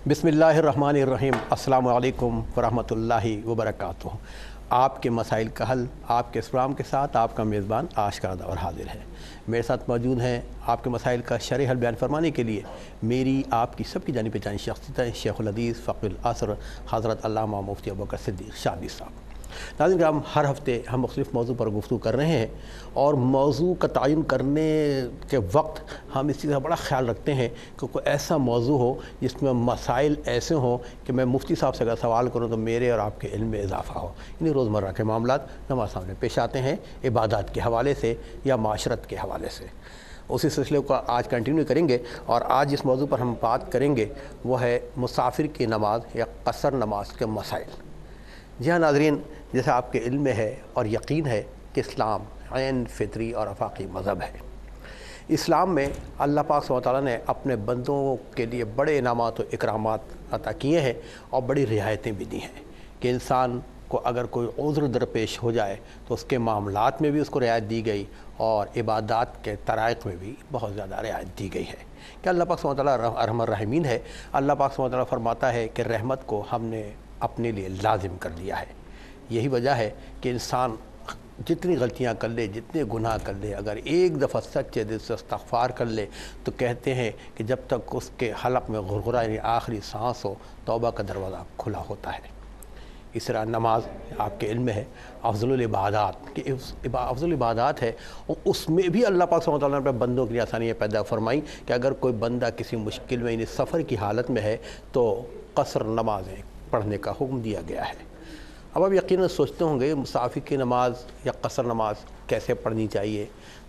بسم اللہ الرحمن الرحیم۔ السلام علیکم ورحمۃ اللہ وبرکاتہ۔ آپ کے مسائل کا حل آپ کے اسلام کے ساتھ آپ کا میزبان آشکردہ اور حاضر ہے۔ میرے ساتھ موجود ہیں آپ کے مسائل کا شرح حل بیان فرمانے کے لیے میری آپ کی سب کی جانی پہچانی شخصیت ہے شیخ الحدیث فقیہ العصر حضرت علامہ مفتی ابوبکر صدیق شادی صاحب۔ ناظرین کرام، ہر ہفتے ہم مختلف موضوع پر گفتگو کر رہے ہیں اور موضوع کا تعین کرنے کے وقت ہم اس چیز کا بڑا خیال رکھتے ہیں کہ کوئی ایسا موضوع ہو جس میں مسائل ایسے ہوں کہ میں مفتی صاحب سے اگر سوال کروں تو میرے اور آپ کے علم میں اضافہ ہو۔ یعنی روزمرہ کے معاملات ہمارے سامنے پیش آتے ہیں عبادات کے حوالے سے یا معاشرت کے حوالے سے۔ اسی سلسلے کو آج کنٹینیو کریں گے اور آج جس موضوع پر ہم بات کریں گے وہ ہے مسافر کی نماز یا قصر نماز کے مسائل۔ جی ہاں ناظرین، جیسے آپ کے علم میں ہے اور یقین ہے کہ اسلام عین فطری اور آفاقی مذہب ہے۔ اسلام میں اللہ پاک سبحانہ وتعالیٰ نے اپنے بندوں کے لیے بڑے انعامات و اکرامات عطا کیے ہیں اور بڑی رعایتیں بھی دی ہیں کہ انسان کو اگر کوئی عذر درپیش ہو جائے تو اس کے معاملات میں بھی اس کو رعایت دی گئی اور عبادات کے طرائق میں بھی بہت زیادہ رعایت دی گئی ہے کہ اللہ پاک سبحانہ وتعالیٰ ارحم الراحمین ہے۔ اللہ پاک سبحانہ وتعالیٰ فرماتا ہے کہ رحمت کو ہم نے اپنے لیے لازم کر دیا ہے۔ یہی وجہ ہے کہ انسان جتنی غلطیاں کر لے، جتنے گناہ کر لے، اگر ایک دفعہ سچے دل سے استغفار کر لے تو کہتے ہیں کہ جب تک اس کے حلق میں غرغرہ یعنی آخری سانس ہو توبہ کا دروازہ کھلا ہوتا ہے۔ اس طرح نماز آپ کے علم میں ہے افضل العبادات کہ افضل العبادات ہے، اور اس میں بھی اللہ پاک سبحانہ وتعالیٰ نے اپنے بندوں کے لیے آسانیاں پیدا فرمائی کہ اگر کوئی بندہ کسی مشکل میں یعنی سفر کی حالت میں ہے تو قصر نمازیں پڑھنے کا حکم دیا گیا ہے۔ اب آپ یقیناً سوچتے ہوں گے مسافر کی نماز یا قصر نماز کیسے پڑھنی چاہیے،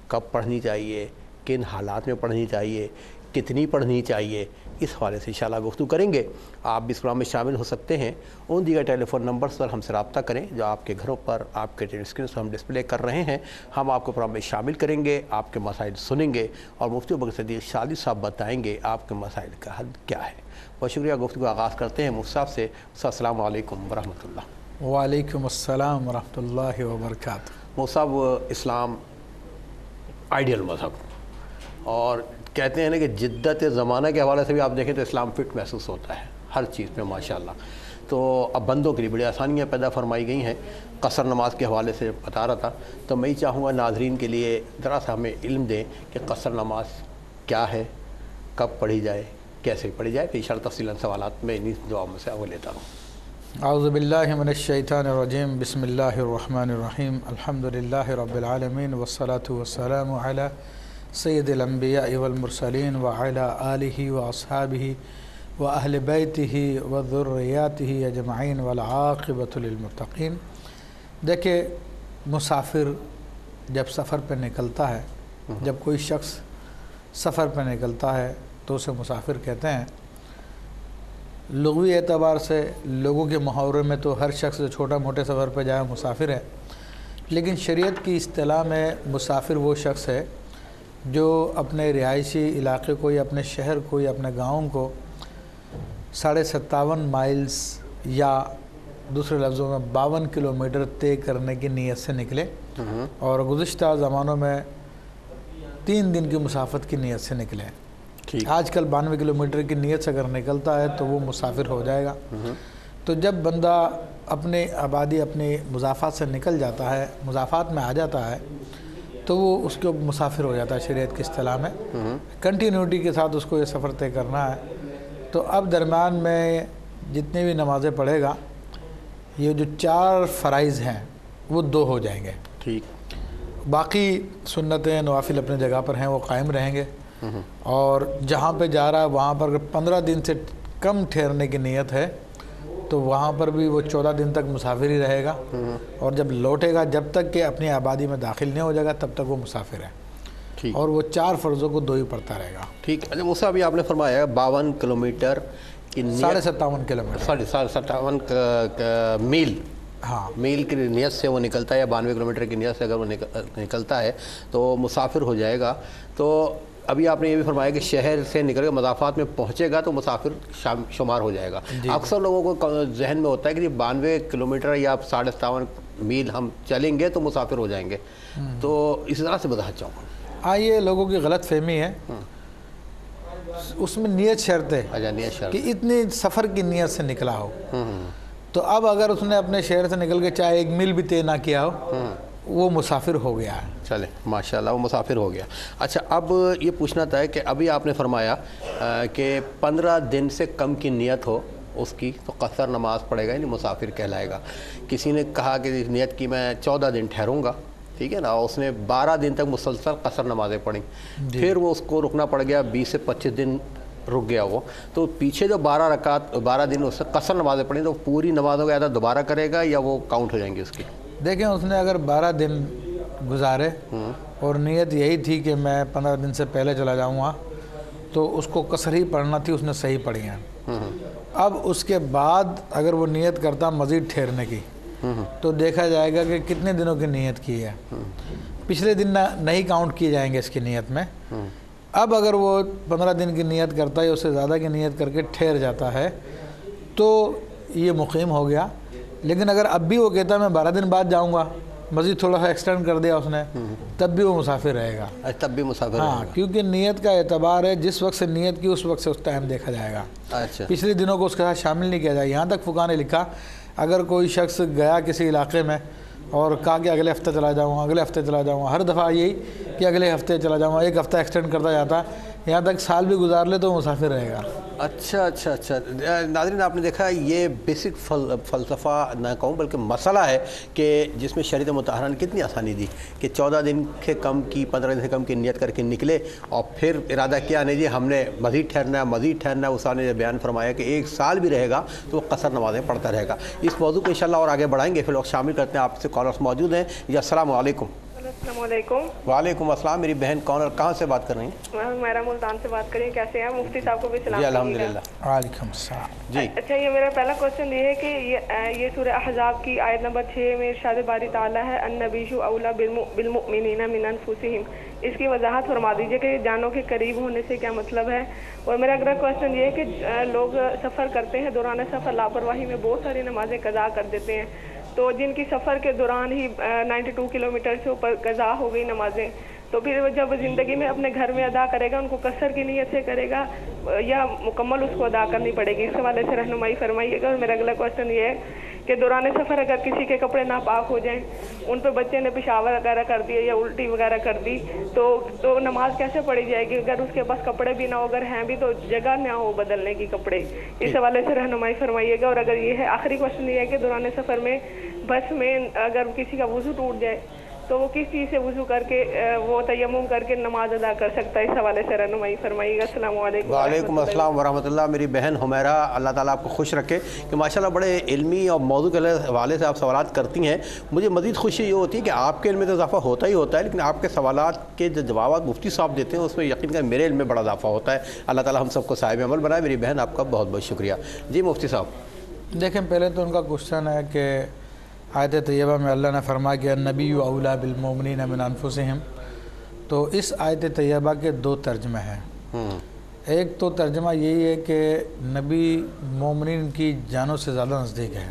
کب پڑھنی چاہیے، کن حالات میں پڑھنی چاہیے، کتنی پڑھنی چاہیے، اس حوالے سے انشاءاللہ گفتگو کریں گے۔ آپ بھی اس پروگرام میں شامل ہو سکتے ہیں، ان دیگر ٹیلی فون نمبرز پر ہم سے رابطہ کریں جو آپ کے گھروں پر آپ کے اسکرین پر ہم ڈسپلے کر رہے ہیں۔ ہم آپ کو پروگرام میں شامل کریں گے، آپ کے مسائل سنیں گے اور مفتی ابوبکر صدیق شادی صاحب بتائیں گے آپ کے مسائل کا حل کیا ہے۔ بہت شکریہ۔ گفتگو آغاز کرتے ہیں مفتی صاحب سے۔ السلام علیکم ورحمۃ اللہ۔ وعلیکم السلام ورحمۃ اللہ وبرکاتہ۔ مفتی صاحب، اسلام آئیڈیل مذہب اور کہتے ہیں نا کہ جدت زمانہ کے حوالے سے بھی آپ دیکھیں تو اسلام فٹ محسوس ہوتا ہے ہر چیز میں ماشاءاللہ۔ تو اب بندوں کے لیے بڑی آسانیاں پیدا فرمائی گئی ہیں۔ قصر نماز کے حوالے سے بتا رہا تھا تو میں ہی چاہوں گا ناظرین کے لیے ذرا سا ہمیں علم دیں کہ قصر نماز کیا ہے، کب پڑھی جائے، کیسے پڑھی جائے، پھر انشاءاللہ تفصیلاً سوالات میں انہیں دعاؤں میں سے وہ لیتا ہوں۔ اعوذ باللہ من الشیطان الرجیم، بسم اللہ الرحمن الرحیم، الحمدللہ رب العالمین والصلاة والسلام علی سید الانبیاء والمرسلین وعلی آلہ واصحابہ واہل بیتہ وذریاتہ اجمعین والعاقبۃ للمتقین۔ دیکھیں، مسافر جب سفر پہ نکلتا ہے، جب کوئی شخص سفر پہ نکلتا ہے تو اسے مسافر کہتے ہیں۔ لغوی اعتبار سے لوگوں کے محاورے میں تو ہر شخص جو چھوٹا موٹے سفر پہ جائے مسافر ہے، لیکن شریعت کی اصطلاح میں مسافر وہ شخص ہے جو اپنے رہائشی علاقے کو یا اپنے شہر کو یا اپنے گاؤں کو 57.5 مائلز یا دوسرے لفظوں میں 52 کلومیٹر طے کرنے کی نیت سے نکلے، اور گزشتہ زمانوں میں 3 دن کی مسافت کی نیت سے نکلے۔ آج کل 92 کلومیٹر کی نیت سے اگر نکلتا ہے تو وہ مسافر ہو جائے گا۔ تو جب بندہ اپنے آبادی اپنی مضافات سے نکل جاتا ہے، مضافات میں آ جاتا ہے تو وہ اس کو مسافر ہو جاتا ہے شریعت کی اصطلاح میں۔ کنٹینیوٹی کے ساتھ اس کو یہ سفر طے کرنا ہے۔ تو اب درمیان میں جتنی بھی نمازیں پڑھے گا، یہ جو 4 فرائض ہیں وہ 2 ہو جائیں گے، ٹھیک، باقی سنتیں نوافل اپنے جگہ پر ہیں وہ قائم رہیں گے۔ اور جہاں پہ جا رہا ہے وہاں پر اگر 15 دن سے کم ٹھہرنے کی نیت ہے تو وہاں پر بھی وہ 14 دن تک مسافر ہی رہے گا، اور جب لوٹے گا جب تک کہ اپنی آبادی میں داخل نہیں ہو جائے گا تب تک وہ مسافر ہے، اور وہ 4 فرضوں کو 2 ہی پڑھتا رہے گا۔ ٹھیک۔ اچھا موسیٰ، ابھی آپ نے فرمایا 52 کلومیٹر کی نیت، 57.5 کلومیٹر، 57 میل، ہاں، میل کی نیت سے وہ نکلتا ہے یا 92 کلومیٹر کی نیت سے اگر وہ نکلتا ہے تو مسافر ہو جائے گا۔ تو ابھی آپ نے یہ بھی فرمایا کہ شہر سے نکل کے مضافات میں پہنچے گا تو مسافر شمار ہو جائے گا۔ اکثر لوگوں کو ذہن میں ہوتا ہے کہ 92 کلومیٹر یا 57.5 میل ہم چلیں گے تو مسافر ہو جائیں گے، تو اس طرح سے بتانا چاہوں گا۔ ہاں، یہ لوگوں کی غلط فہمی ہے۔ اس میں نیت شرط ہے اچھا نیت شرط، کہ اتنی سفر کی نیت سے نکلا ہو. تو اب اگر اس نے اپنے شہر سے نکل کے چاہے 1 میل بھی طے نہ کیا ہو وہ مسافر ہو گیا ہے. چلے ماشاءاللہ وہ مسافر ہو گیا. اچھا اب یہ پوچھنا تھا کہ ابھی آپ نے فرمایا کہ 15 دن سے کم کی نیت ہو اس کی تو قصر نماز پڑھے گا، یعنی مسافر کہلائے گا. کسی نے کہا کہ نیت کی میں 14 دن ٹھہروں گا، ٹھیک ہے نا، اس نے 12 دن تک مسلسل قصر نمازیں پڑھیں، پھر وہ اس کو رکنا پڑ گیا، 20 سے 25 دن رک گیا وہ، تو پیچھے جو 12 دن اس سے قصر نمازیں پڑھیں تو پوری نمازوں کا ادا دوبارہ کرے گا یا وہ کاؤنٹ ہو جائیں گی اس کی؟ دیکھیں اس نے اگر 12 دن گزارے اور نیت یہی تھی کہ میں 15 دن سے پہلے چلا جاؤں گا تو اس کو قصر ہی پڑھنا تھی، اس نے صحیح پڑھی ہیں. اب اس کے بعد اگر وہ نیت کرتا مزید ٹھہرنے کی تو دیکھا جائے گا کہ کتنے دنوں کی نیت کی ہے. پچھلے دن نہیں کاؤنٹ کیے جائیں گے اس کی نیت میں. اب اگر وہ 15 دن کی نیت کرتا ہے اس سے زیادہ کی نیت کر کے ٹھہر جاتا ہے تو یہ مقیم ہو گیا. لیکن اگر اب بھی وہ کہتا ہے میں 12 دن بعد جاؤں گا، مزید تھوڑا سا ایکسٹینڈ کر دیا اس نے، تب بھی وہ مسافر رہے گا. تب بھی مسافر ہاں، رہے گا. کیونکہ نیت کا اعتبار ہے جس وقت سے نیت کی اس وقت سے اس ٹائم دیکھا جائے گا. اچھا پچھلے دنوں کو اس کے ساتھ شامل نہیں کیا جائے. یہاں تک فقہا نے لکھا اگر کوئی شخص گیا کسی علاقے میں اور کہا کہ اگلے ہفتے چلا جاؤں گا، اگلے ہفتے چلا جاؤں گا، ہر دفعہ یہی کہ اگلے ہفتے چلا جاؤں گا، 1 ہفتہ ایکسٹینڈ کرتا جاتا، یہاں تک سال بھی گزار لے تو مسافر رہے گا. اچھا اچھا اچھا. ناظرین آپ نے دیکھا یہ بیسک فلسفہ نہ کہوں بلکہ مسئلہ ہے کہ جس میں شریعت مطہرہ نے کتنی آسانی دی کہ 14 دن سے کم کی 15 دن سے کم کی نیت کر کے نکلے اور پھر ارادہ کیا نہیں جی ہم نے مزید ٹھہرنا ہے. استاد نے بیان فرمایا کہ 1 سال بھی رہے گا تو وہ قصر نمازیں پڑھتا رہے گا. اس موضوع کو انشاءاللہ اور آگے بڑھائیں گے. پھر لوگ شامل کرتے ہیں، آپ سے کالرس موجود ہیں. جی السلام علیکم. السلام علیکم. وعلیکم السلام. میری بہن کون اور کہاں سے بات کر رہی ہیں؟ میں میرا ملتان سے بات کر رہی ہوں. کیسے ہیں؟ مفتی صاحب کو بھی سلام. جی الحمدللہ. وعلیکم السلام. جی اچھا یہ میرا پہلا کوشچن یہ ہے کہ یہ سورہ احزاب کی آیت نمبر 6 میں ارشاد باری تعالیٰ ہے النبی اولیٰ بالمؤمنین من انفسہم، اس کی وضاحت فرما دیجیے کہ جانوں کے قریب ہونے سے کیا مطلب ہے. اور میرا اگلا کوشچن یہ ہے کہ لوگ سفر کرتے ہیں، دوران سفر لاپرواہی میں بہت ساری نمازیں قضا کر دیتے ہیں، تو جن کی سفر کے دوران ہی 92 کلومیٹر سے اوپر قضا ہو گئی نمازیں، تو پھر جب زندگی میں اپنے گھر میں ادا کرے گا ان کو قصر کی نیت سے کرے گا یا مکمل اس کو ادا کرنی پڑے گی؟ اس حوالے سے رہنمائی فرمائیے گا. اور میرا اگلا کوشچن یہ ہے کہ دوران سفر اگر کسی کے کپڑے ناپاک ہو جائیں، ان پہ بچے نے پیشاب وغیرہ کر دیا یا الٹی وغیرہ کر دی تو نماز کیسے پڑھی جائے گی؟ اگر اس کے پاس کپڑے بھی نہ ہو، اگر ہیں بھی تو جگہ نہ ہو بدلنے کی کپڑے. اس حوالے سے رہنمائی فرمائیے گا. اور اگر یہ ہے آخری کوشچن یہ ہے کہ دوران سفر میں بس میں اگر کسی کا وضو ٹوٹ جائے تو وہ کس چیز سے وضو کر کے وہ تیمم کر کے نماز ادا کر سکتا ہے؟ اس حوالے سے رہنمائی فرمائیے گا. السلام علیکم. وعلیکم السلام ورحمۃ اللہ. میری بہن حمیرہ، اللہ تعالیٰ آپ کو خوش رکھے کہ ماشاءاللہ بڑے علمی اور موضوع کے حوالے سے آپ سوالات کرتی ہیں. مجھے مزید خوشی یہ ہوتی ہے کہ آپ کے علم میں تو اضافہ ہوتا ہی ہوتا ہے، لیکن آپ کے سوالات کے جو جوابات مفتی صاحب دیتے ہیں اس میں یقین کر میرے علم میں بڑا اضافہ ہوتا ہے. اللہ تعالیٰ ہم سب کو صاحب عمل بنائے. میری بہن آپ کا بہت بہت شکریہ. جی مفتی صاحب. دیکھیں پہلے تو ان کا کوشچن ہے کہ آیت طیبہ میں اللہ نے فرمایا کہ النبی اولیٰ بالمؤمنین من انفسہم، تو اس آیت طیبہ کے 2 ترجمے ہیں. ایک تو ترجمہ یہی ہے کہ نبی مومنین کی جانوں سے زیادہ نزدیک ہے،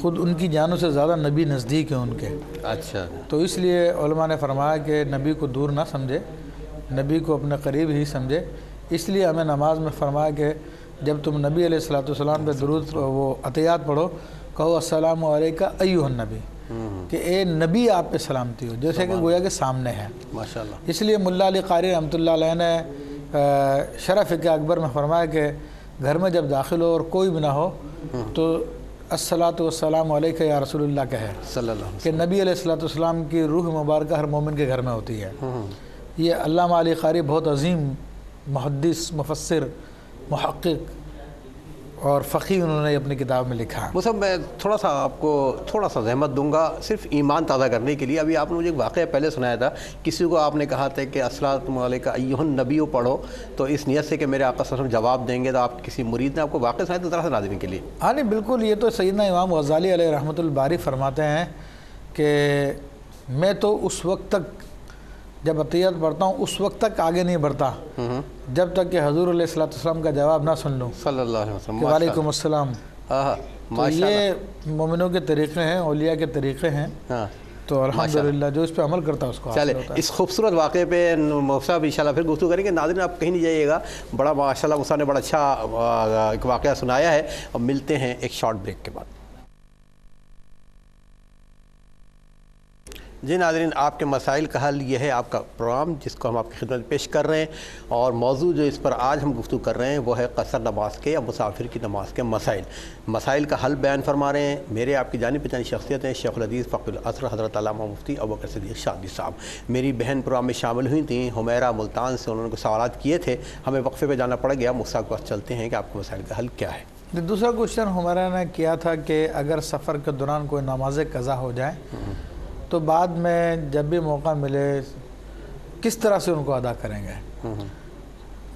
خود ان کی جانوں سے زیادہ نبی نزدیک ہیں ان کے. اچھا. تو اس لیے علماء نے فرمایا کہ نبی کو دور نہ سمجھے، نبی کو اپنے قریب ہی سمجھے. اس لیے ہمیں نماز میں فرمایا کہ جب تم نبی علیہ الصلوۃ والسلام پہ درود وہ عطیات پڑھو، کہو السلام علیکہ ایھا النبی، کہ اے نبی آپ پہ سلامتی ہو، جیسے کہ گویا کہ سامنے ہے. ماشاءاللہ. اس لیے ملا علی قاری رحمۃ اللہ علیہ نے شرح فقہ اکبر میں فرمایا کہ گھر میں جب داخل ہو اور کوئی بھی نہ ہو تو الصلاۃ والسلام علیکہ یا رسول اللہ کہے، صلی اللہ علیہ کہ نبی علیہ الصلوۃ والسلام کی روح مبارکہ ہر مومن کے گھر میں ہوتی ہے. یہ علامہ علی قاری بہت عظیم محدث، مفسر، محقق اور فقیہ انہوں نے اپنی کتاب میں لکھا. صاحب میں تھوڑا سا آپ کو تھوڑا سا زحمت دوں گا صرف ایمان تازہ کرنے کے لیے. ابھی آپ نے مجھے ایک واقعہ پہلے سنایا تھا، کسی کو آپ نے کہا تھا کہ السلام علیکہ ایھا النبی پڑھو تو اس نیت سے کہ میرے آقا صلی اللہ علیہ وسلم جواب دیں گے، تو آپ کسی مرید نے آپ کو واقعہ سنایا تو ذرا سا ناظرین کے لیے. ہاں نہیں بالکل، یہ تو سیدنا امام غزالی علیہ رحمۃ الباری فرماتے ہیں کہ میں تو اس وقت تک جب عطیات پڑھتا ہوں اس وقت تک آگے نہیں بڑھتا جب تک کہ حضور علیہ الصلوۃ والسلام کا جواب نہ سن لوں صلی اللہ علیہ وسلم. کہ وعلیکم السلام. تو ماشاءاللہ. یہ مومنوں کے طریقے ہیں، اولیاء کے طریقے ہیں. تو الحمدللہ جو اس پہ عمل کرتا ہے اس کو چلے حاصل ہوتا ہے۔ اس خوبصورت واقعے پہ مفتی صاحب انشاءاللہ پھر گفتگو کریں گے۔ ناظرین آپ کہیں نہیں جائیے گا، بڑا ماشاءاللہ مفتی صاحب نے بڑا اچھا ایک واقعہ سنایا ہے، اور ملتے ہیں ایک شارٹ بریک کے بعد۔ جی ناظرین، آپ کے مسائل کا حل یہ ہے آپ کا پروگرام جس کو ہم آپ کی خدمت میں پیش کر رہے ہیں، اور موضوع جو اس پر آج ہم گفتگو کر رہے ہیں وہ ہے قصر نماز کے یا مسافر کی نماز کے مسائل کا حل بیان فرما رہے ہیں میرے آپ کی جانی پہچانی شخصیت ہیں شیخ الحدیث فقیہ الازہر حضرت علامہ مفتی ابوبکر صدیق شادی صاحب۔ میری بہن پروگرام میں شامل ہوئی تھیں حمیرہ ملتان سے، انہوں نے کچھ سوالات کیے تھے، ہمیں وقفے پہ جانا پڑ گیا۔ مفتی صاحب کے پاس چلتے ہیں کہ آپ کے مسائل کا حل کیا ہے۔ دوسرا کوشچن حمیرہ نے کیا تھا کہ اگر سفر کے دوران کوئی نماز قضا ہو جائے تو بعد میں جب بھی موقع ملے کس طرح سے ان کو ادا کریں گے؟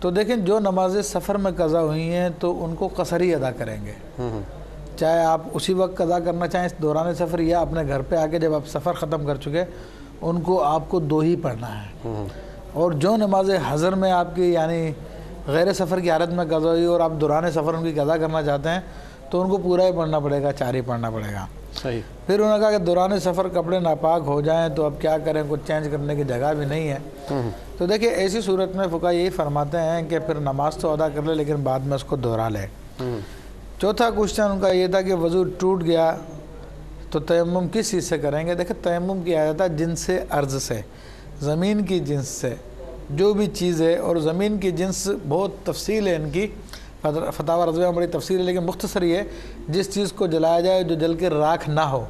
تو دیکھیں جو نمازیں سفر میں قضا ہوئی ہیں تو ان کو قصری ادا کریں گے، چاہے آپ اسی وقت قضا کرنا چاہیں اس دوران سفر، یا اپنے گھر پہ آ کے جب آپ سفر ختم کر چکے ان کو آپ کو 2 ہی پڑھنا ہے۔ اور جو نمازیں حضر میں آپ کی یعنی غیر سفر کی حالت میں قضا ہوئی اور آپ دوران سفر ان کی قضا کرنا چاہتے ہیں تو ان کو پورا ہی پڑھنا پڑے گا، 4 ہی پڑھنا پڑے گا۔ صحیح۔ پھر انہوں نے کہا کہ دوران سفر کپڑے ناپاک ہو جائیں تو اب کیا کریں، کچھ چینج کرنے کی جگہ بھی نہیں ہے۔ تو دیکھیں ایسی صورت میں فقہا یہی فرماتے ہیں کہ پھر نماز تو ادا کر لے لیکن بعد میں اس کو دہرا لے۔ چوتھا کوشچن ان کا یہ تھا کہ وضو ٹوٹ گیا تو تیمم کس چیز سے کریں گے؟ دیکھیں تیمم کیا جاتا ہے جنس ارض سے، زمین کی جنس سے جو بھی چیز ہے، اور زمین کی جنس بہت تفصیل ہے ان کی، فتاوی رضویہ میں بڑی تفصیل ہے، لیکن مختصر یہ جس چیز کو جلایا جائے جو جل کے راکھ نہ ہو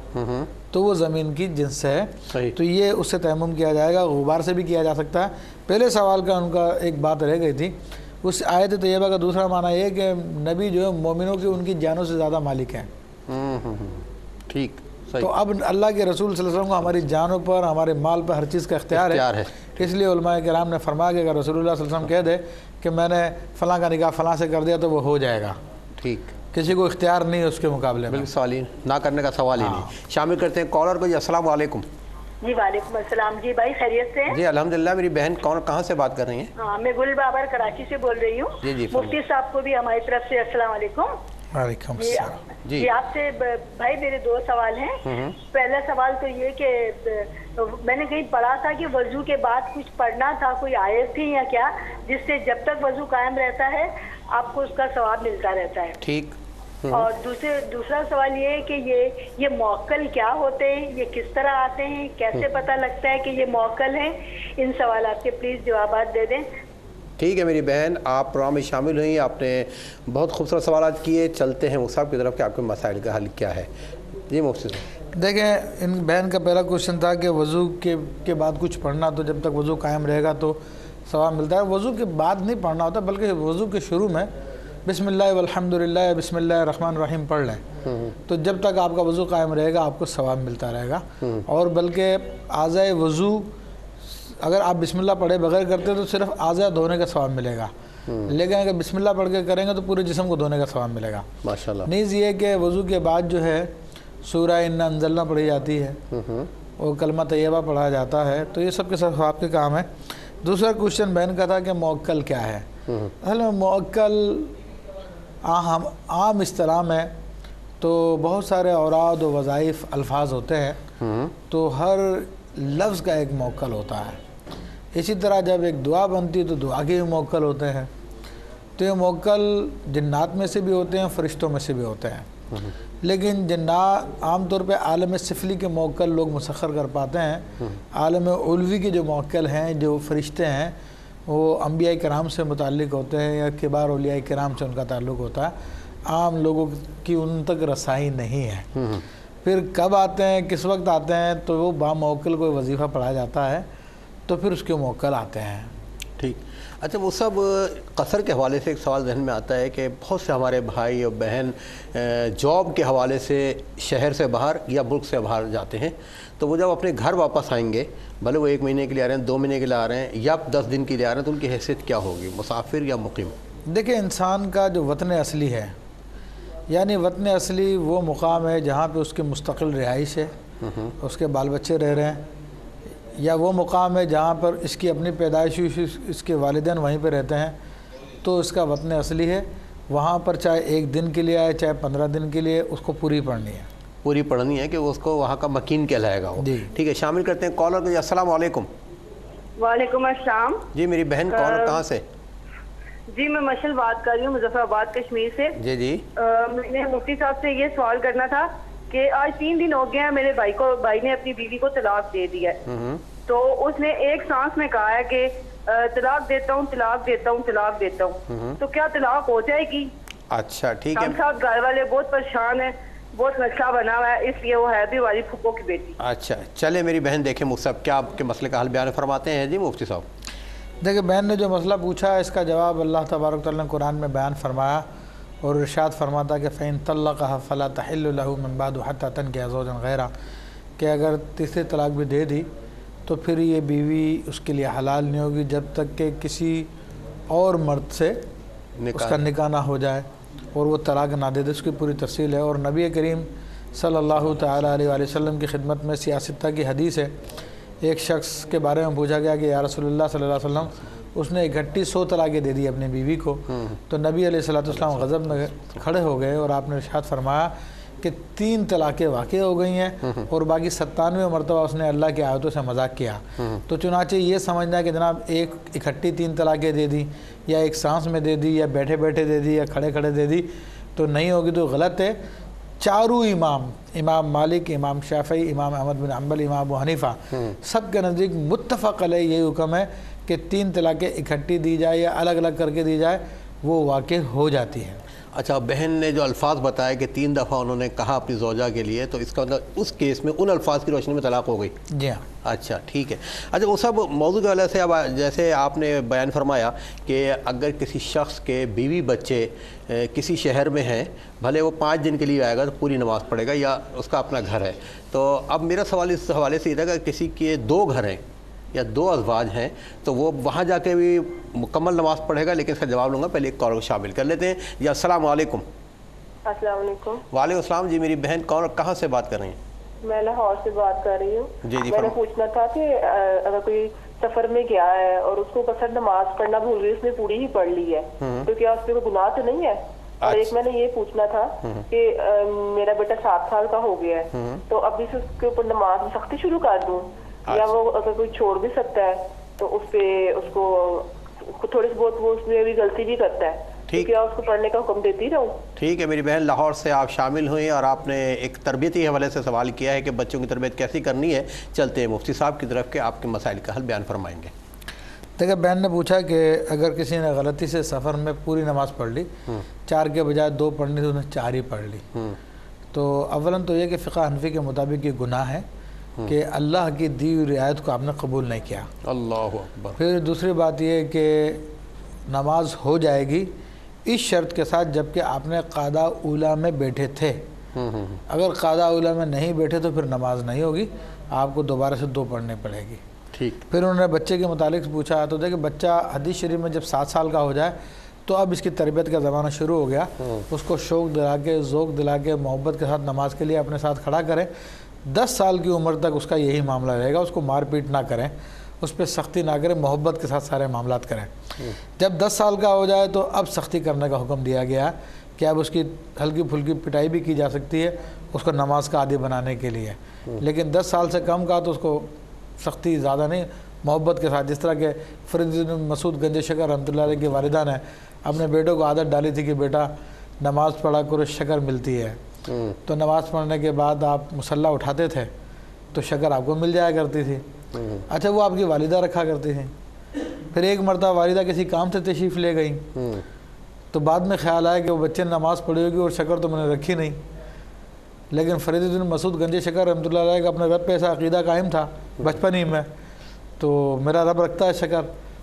تو وہ زمین کی جنس ہے۔ صحیح۔ تو یہ اس سے تیمم کیا جائے گا، غبار سے بھی کیا جا سکتا ہے۔ پہلے سوال کا ان کا ایک بات رہ گئی تھی، اس آیت طیبہ کا دوسرا معنی یہ کہ نبی جو ہے مومنوں کی ان کی جانوں سے زیادہ مالک ہیں۔ ٹھیک۔ تو اب اللہ کے رسول صلی اللہ علیہ وسلم کو ہماری جانوں پر، ہمارے مال پر ہر چیز کا اختیار ہے۔ اس لیے علماء کرام نے فرمایا کہ اگر رسول اللہ صلی اللہ علیہ وسلم کہہ دے کہ میں نے فلاں کا نکاح فلاں سے کر دیا تو وہ ہو جائے گا، ٹھیک، کسی کو اختیار نہیں ہے اس کے مقابلے میں۔ بالکل سوال ہی نہ کرنے کا سوال ہی نہیں۔ شامل کرتے ہیں کالر کو۔ جی السلام علیکم۔ جی وعلیکم السلام۔ جی بھائی خیریت سے ہیں؟ جی الحمدللہ۔ میری بہن کہاں سے بات کر رہی ہیں؟ ہاں میں گل بابر کراچی سے بول رہی ہوں۔ جی مفتی صاحب کو بھی ہماری طرف سے السلام علیکم۔ وعلیکم السلام۔ جی آپ سے بھائی میرے 2 سوال ہیں۔ پہلا سوال تو یہ کہ میں نے کہیں پڑھا تھا کہ وضو کے بعد کچھ پڑھنا تھا، کوئی آیت تھی یا کیا، جس سے جب تک وضو قائم رہتا ہے آپ کو اس کا ثواب ملتا رہتا ہے۔ ٹھیک۔ اور دوسرا سوال یہ ہے کہ یہ موکل کیا ہوتے ہیں، یہ کس طرح آتے ہیں، کیسے پتہ لگتا ہے کہ یہ موکل ہیں؟ ان سوالات کے پلیز جوابات دے دیں۔ ٹھیک ہے میری بہن، آپ پروگرام میں شامل ہوئی، آپ نے بہت خوبصورت سوالات کیے۔ چلتے ہیں مفتی صاحب کی طرف کہ آپ کے مسائل کا حل کیا ہے۔ جی مفتی صاحب۔ دیکھیں ان بہن کا پہلا کوشچن تھا کہ وضو کے بعد کچھ پڑھنا، تو جب تک وضو قائم رہے گا تو ثواب ملتا ہے۔ وضو کے بعد نہیں پڑھنا ہوتا بلکہ وضو کے شروع میں بسم اللہ والحمدللہ بسم اللہ الرحمن الرحیم پڑھ لیں، تو جب تک آپ کا وضو قائم رہے گا آپ کو ثواب ملتا رہے گا۔ اور بلکہ اعضائے وضو اگر آپ بسم اللہ پڑھے بغیر کرتے تو صرف اعضاء دھونے کا ثواب ملے گا، لیکن اگر بسم اللہ پڑھ کے کریں گے تو پورے جسم کو دھونے کا ثواب ملے گا۔ ماشاءاللہ۔ نیز یہ کہ وضو کے بعد جو ہے سورہ انا انزلنا پڑھی جاتی ہے اور کلمہ طیبہ پڑھا جاتا ہے، تو یہ سب کے سب آپ کے کام ہے۔ دوسرا کوشچن بہن کا تھا کہ موکل کیا ہے۔ اصل میں موکل عام اصطلاح میں تو بہت سارے اوراد و وظائف الفاظ ہوتے ہیں، تو ہر لفظ کا ایک موکل ہوتا ہے۔ اسی طرح جب ایک دعا بنتی تو دعا کے بھی موکل ہوتے ہیں۔ تو یہ موکل جنات میں سے بھی ہوتے ہیں، فرشتوں میں سے بھی ہوتے ہیں، لیکن جنات عام طور پہ عالم سفلی کے موکل لوگ مسخر کر پاتے ہیں۔ عالم علوی کے جو موکل ہیں، جو فرشتے ہیں، وہ انبیاء کرام سے متعلق ہوتے ہیں یا کبار اولیاء کرام سے ان کا تعلق ہوتا ہے، عام لوگوں کی ان تک رسائی نہیں ہے۔ پھر کب آتے ہیں، کس وقت آتے ہیں، تو وہ باموکل کوئی وظیفہ پڑھا جاتا ہے تو پھر اس کے موکل آتے ہیں۔ ٹھیک۔ اچھا وہ سب قصر کے حوالے سے ایک سوال ذہن میں آتا ہے کہ بہت سے ہمارے بھائی اور بہن جاب کے حوالے سے شہر سے باہر یا ملک سے باہر جاتے ہیں، تو وہ جب اپنے گھر واپس آئیں گے، بھلے وہ 1 مہینے کے لیے آ رہے ہیں، 2 مہینے کے لیے آ رہے ہیں یا 10 دن کے لیے آ رہے ہیں، تو ان کی حیثیت کیا ہوگی، مسافر یا مقیم؟ دیکھیں انسان کا جو وطن اصلی ہے، یعنی وطن اصلی وہ مقام ہے جہاں پہ اس کی مستقل رہائش ہے، اس کے بال بچے رہ رہے ہیں، یا وہ مقام ہے جہاں پر اس کی اپنی پیدائش ہوئی، اس کے والدین وہیں پہ رہتے ہیں، تو اس کا وطن اصلی ہے۔ وہاں پر چاہے 1 دن کے لیے آئے چاہے 15 دن کے لیے، اس کو پوری پڑھنی ہے۔ پوری پڑھنی ہے کہ اس کو وہاں کا مکین کہلائے گا وہ. ٹھیک ہے, شامل کرتے ہیں کالر کو. السلام علیکم. وعلیکم السلام. جی میری بہن کون اور کہاں سے؟ جی میں مشل بات کر رہی ہوں مظفر آباد کشمیر سے. جی جی. میں نے مفتی صاحب سے یہ سوال کرنا تھا کہ آج 3 دن ہو گئے ہیں میرے بھائی نے اپنی بیوی کو طلاق دے دیا ہے. تو اس نے ایک سانس میں کہا ہے کہ طلاق دیتا ہوں طلاق دیتا ہوں طلاق دیتا ہوں. تو کیا طلاق ہو جائے گی؟ اچھا ٹھیک ہے. ہم ساتھ گھر والے بہت پریشان ہیں, بہت مسئلہ بنا ہوا ہے, اس لیے وہ ہے بھی ہماری پھپھو کی بیٹی. اچھا چلے میری بہن دیکھیں مفتی صاحب کیا آپ کے مسئلے کا حل بیان فرماتے ہیں. جی مفتی صاحب. دیکھیں بہن نے جو مسئلہ پوچھا ہے اس کا جواب اللہ تبارک تعالیٰ نے قرآن میں بیان فرمایا اور ارشاد فرماتا کہ فَإِن طَلَّقَهَا فَلَا تَحِلُّ لَهُ مِن بَعْدُ حَتَّى تَنكِحَ زَوْجًا غَيْرَهُ کہ اگر تیسری طلاق بھی دے دی تو پھر یہ بیوی اس کے لیے حلال نہیں ہوگی جب تک کہ کسی اور مرد سے اس کا نکاح نہ ہو جائے اور وہ طلاق نہ دے دے. اس کی پوری تفصیل ہے اور نبی کریم صلی اللہ تعالیٰ علیہ وآلہ وسلم کی خدمت میں سیاستہ کی حدیث ہے. ایک شخص کے بارے میں پوچھا گیا کہ یا رسول اللہ صلی اللہ علیہ وسلم اس نے اکٹھی 100 طلاقیں دے دی اپنی بیوی کو. تو نبی علیہ السلام غضب میں کھڑے ہو گئے اور آپ نے ارشاد فرمایا کہ 3 طلاقیں واقع ہو گئی ہیں اور باقی 97 مرتبہ اس نے اللہ کی آیتوں سے مذاق کیا. تو چنانچہ یہ سمجھنا ہے کہ جناب ایک اکٹھی 3 طلاقیں دے دی یا ایک سانس میں دے دی یا بیٹھے بیٹھے دے دی یا کھڑے کھڑے دے دی تو نہیں ہوگی, تو غلط ہے. چاروں امام مالک, امام شافعی, امام احمد بن حنبل, امام ابو حنیفہ سب کے نزدیک متفق علیہ یہی حکم ہے کہ 3 طلاقیں اکٹھی دی جائے یا الگ الگ کر کے دی جائے وہ واقع ہو جاتی ہے. اچھا بہن نے جو الفاظ بتائے کہ 3 دفعہ انہوں نے کہا اپنی زوجہ کے لیے تو اس کا مطلب اس کیس میں ان الفاظ کی روشنی میں طلاق ہو گئی. جی ہاں. اچھا ٹھیک ہے. اچھا وہ سب موضوع کے حوالے سے اب جیسے آپ نے بیان فرمایا کہ اگر کسی شخص کے بیوی بچے کسی شہر میں ہیں, بھلے وہ 5 دن کے لیے آئے گا تو پوری نماز پڑھے گا یا اس کا اپنا گھر ہے. تو اب میرا سوال اس حوالے سے یہ تھا کہ کسی کے 2 گھر ہیں یا 2 ازواج ہیں تو وہ وہاں جا کے بھی مکمل نماز پڑھے گا, لیکن اس کا جواب لوں گا. پہلے ایک کال کو شامل کر لیتے ہیں. جی السلام علیکم. السلام علیکم. وعلیکم السلام. جی میری بہن کون اور کہاں سے بات کر رہی ہیں؟ میں لاہور سے بات کر رہی ہوں. جی میں نے پوچھنا تھا کہ اگر کوئی سفر میں گیا ہے اور اس کو قصر نماز پڑھنا بھول گئی, اس نے پوری ہی پڑھ لی ہے, تو کیا اس پہ کوئی گناہ تو نہیں ہے؟ اور ایک میں نے یہ پوچھنا تھا کہ میرا بیٹا 7 سال کا ہو گیا ہے تو اب بھی اس کے اوپر نماز میں سختی شروع کر دوں یا وہ اگر کوئی چھوڑ بھی سکتا ہے تو اس پہ اس کو تھوڑی سی بہت وہ اس میں بھی غلطی بھی کرتا ہے, کیا اس کو پڑھنے کا حکم دیتی رہوں؟ ٹھیک ہے میری بہن, لاہور سے آپ شامل ہوئیں اور آپ نے ایک تربیتی حوالے سے سوال کیا ہے کہ بچوں کی تربیت کیسی کرنی ہے. چلتے ہیں مفتی صاحب کی طرف کے آپ کے مسائل کا حل بیان فرمائیں گے. دیکھیں بہن نے پوچھا کہ اگر کسی نے غلطی سے سفر میں پوری نماز پڑھ لی, 4 کے بجائے 2 پڑھنی تو انہیں 4 ہی پڑھ لی, تو اولاً تو یہ کہ فقہ حنفی کے مطابق یہ گناہ ہے کہ اللہ کی دی ہوئی رعایت کو آپ نے قبول نہیں کیا. اللہ اکبر. پھر دوسری بات یہ کہ نماز ہو جائے گی اس شرط کے ساتھ جب کہ آپ نے قاعدہ اولیٰ میں بیٹھے تھے. اگر قاعدہ اولیٰ میں نہیں بیٹھے تو پھر نماز نہیں ہوگی, آپ کو دوبارہ سے 2 پڑھنے پڑے گی. ٹھیک. پھر انہوں نے بچے کے متعلق پوچھا تو دیکھیں بچہ حدیث شریف میں جب 7 سال کا ہو جائے تو اب اس کی تربیت کا زمانہ شروع ہو گیا. اس کو شوق دلا کے, ذوق دلا کے, محبت کے ساتھ نماز کے لیے اپنے ساتھ کھڑا کریں. 10 سال کی عمر تک اس کا یہی معاملہ رہے گا. اس کو مار پیٹ نہ کریں, اس پہ سختی نہ کریں, محبت کے ساتھ سارے معاملات کریں. جب 10 سال کا ہو جائے تو اب سختی کرنے کا حکم دیا گیا کہ اب اس کی ہلکی پھلکی پٹائی بھی کی جا سکتی ہے اس کو نماز کا عادی بنانے کے لیے, لیکن 10 سال سے کم کا تو اس کو سختی زیادہ نہیں, محبت کے ساتھ. جس طرح کہ فرید بن مسعود گنج شکر رحمۃ اللہ علیہ کے والدہ نے اپنے بیٹوں کو عادت ڈالی تھی کہ بیٹا نماز پڑھا کرو شکر ملتی ہے, تو نماز پڑھنے کے بعد آپ مصلی اٹھاتے تھے تو شکر آپ کو مل جایا کرتی تھی. اچھا وہ آپ کی والدہ رکھا کرتی تھیں. پھر ایک مرتبہ والدہ کسی کام سے تشریف لے گئیں تو بعد میں خیال آیا کہ وہ بچے نے نماز پڑھی ہوگی اور شکر تو میں نے رکھی نہیں. لیکن فرید بن مسعود گنج شکر رحمۃ اللہ علیہ کا اپنے رب پہ ایسا عقیدہ قائم تھا بچپن ہی میں, تو میرا رب رکھتا ہے شکر,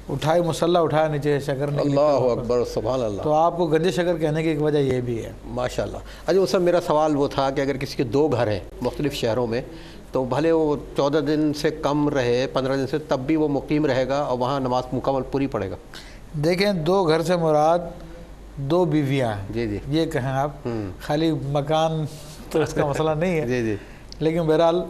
اٹھائے مصلی اٹھایا نیچے شکر نہیں. اللہ اکبر سبحان اللہ. تو آپ کو گنج شکر کہنے کی ایک وجہ یہ بھی ہے. ماشاء اللہ. اچھا اس میرا سوال وہ تھا کہ اگر کسی کے 2 گھر ہیں مختلف شہروں میں تو بھلے وہ 14 دن سے کم رہے 15 دن سے, تب بھی وہ مقیم رہے گا اور وہاں نماز مکمل پوری پڑھے گا؟ دیکھیں 2 گھر سے مراد 2 بیویاں ہیں. جی جی یہ کہیں آپ, خالی مکان تو اس کا مسئلہ نہیں ہے. جی جی. لیکن بہرحال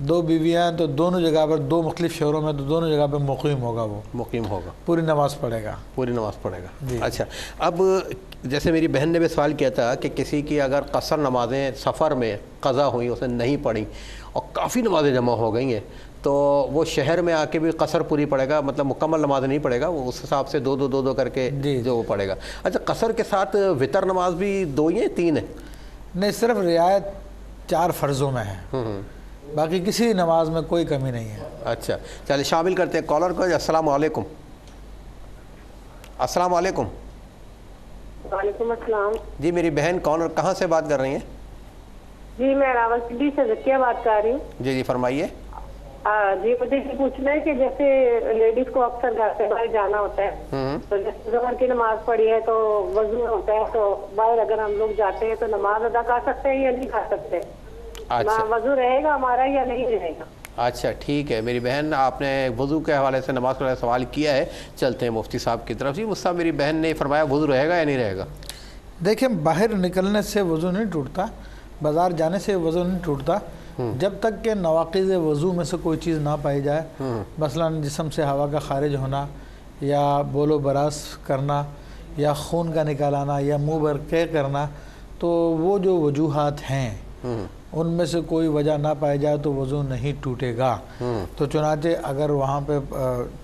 دو بیویاں ہیں تو دونوں جگہ پر، دو مختلف شہروں میں تو دونوں جگہ پہ مقیم ہوگا، وہ مقیم ہوگا، پوری نماز پڑھے گا، پوری نماز پڑھے گا جی۔ اچھا، اب جیسے میری بہن نے بھی سوال کیا تھا کہ کسی کی اگر قصر نمازیں سفر میں قضا ہوئیں، اسے نہیں پڑھیں اور کافی نمازیں جمع ہو گئی ہیں، تو وہ شہر میں آ کے بھی قصر پوری پڑھے گا، مطلب مکمل نماز نہیں پڑھے گا، وہ اس حساب سے دو دو دو دو کر کے جو وہ پڑھے گا۔ اچھا، قصر کے ساتھ وطر نماز بھی 2 ہی ہیں 3 ہیں؟ نہیں، صرف رعایت 4 فرضوں میں ہے، باقی کسی نماز میں کوئی کمی نہیں ہے۔ اچھا، چلیے شامل کرتے ہیں کالر کو۔ السلام علیکم۔ السلام علیکم۔ وعلیکم السلام جی میری بہن کون اور کہاں سے بات کر رہی ہیں؟ جی، میں راولپنڈی سے ذکیہ بات کر رہی ہوں۔ جی فرمائیے۔ جی، مجھے یہ پوچھنا ہے کہ جیسے لیڈیز کو اکثر گھر سے باہر جانا ہوتا ہے، تو جیسے ظہر کی نماز پڑھی ہے تو وضو ہوتا ہے، تو باہر اگر ہم لوگ جاتے ہیں تو نماز ادا کر سکتے ہیں یا نہیں کر سکتے؟ اچھا وضو رہے گا ہمارا یا نہیں رہے گا؟ اچھا ٹھیک ہے میری بہن، آپ نے وضو کے حوالے سے نماز کے حوالے سے سوال کیا ہے، چلتے ہیں مفتی صاحب کی طرف۔ جی مصطفیٰ، میری بہن نے فرمایا وضو رہے گا یا نہیں رہے گا؟ دیکھیں، باہر نکلنے سے وضو نہیں ٹوٹتا، بازار جانے سے وضو نہیں ٹوٹتا، جب تک کہ نواقض وضو میں سے کوئی چیز نہ پائی جائے، مثلا جسم سے ہوا کا خارج ہونا یا بول و براز کرنا یا خون کا نکالانا یا منہ بھر کے کرنا، تو وہ جو وجوہات ہیں ان میں سے کوئی وجہ نہ پائی جائے تو وضو نہیں ٹوٹے گا۔ تو چنانچہ اگر وہاں پہ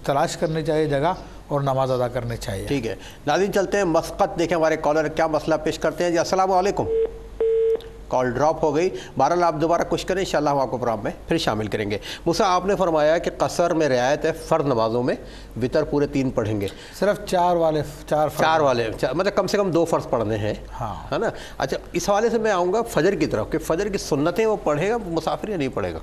تلاش کرنی چاہیے جگہ اور نماز ادا کرنی چاہیے۔ ٹھیک ہے ناظرین، چلتے ہیں مسقط، دیکھیں ہمارے کالر کیا مسئلہ پیش کرتے ہیں۔ جی السلام علیکم۔ کال ڈراپ ہو گئی، بہرحال آپ دوبارہ کچھ کریں، انشاءاللہ ہم آپ کو پروگرام میں پھر شامل کریں گے۔ موسیٰ، آپ نے فرمایا کہ قصر میں رعایت ہے، فرض نمازوں میں وطر پورے 3 پڑھیں گے، صرف 4 والے مطلب کم سے کم 2 فرض پڑھنے ہیں، ہاں، ہے نا۔ اچھا، اس حوالے سے میں آؤں گا فجر کی طرف کہ فجر کی سنتیں وہ پڑھے گا مسافر یا نہیں پڑھے گا؟